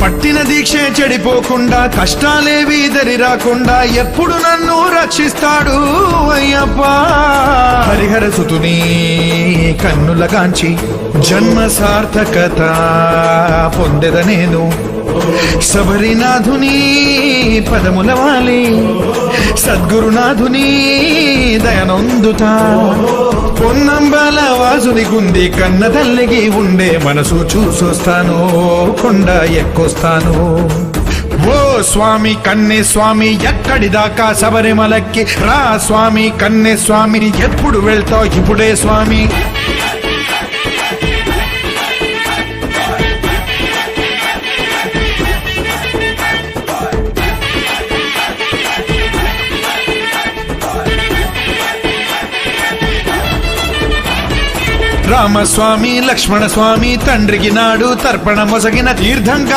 పట్టిన దీక్షే చెడిపోకుండా కష్టాలేవి దరి రాకుండా ఎప్పుడు నన్ను రక్షిస్తాడు అయ్యప్ప. హరిహర సుతుని కన్నులగాంచి జన్మ సార్థకత పొందెద నేను. శబరినాథుని పదముల వాలి సద్గురునాథుని దయనొందుతా. పొన్నంబల వాసుని గుంది కన్న తల్లికి ఉండే మనసు చూసొస్తాను, కొండ ఎక్కొస్తాను. ఓ స్వామి కన్నే స్వామి ఎక్కడి దాకా శబరిమలకి రా స్వామి. కన్నే స్వామి ఎప్పుడు వెళ్తావు ఇప్పుడే స్వామి. రామస్వామి లక్ష్మణ స్వామి తండ్రికి నాడు తర్పణ మొసగిన తీర్థంగా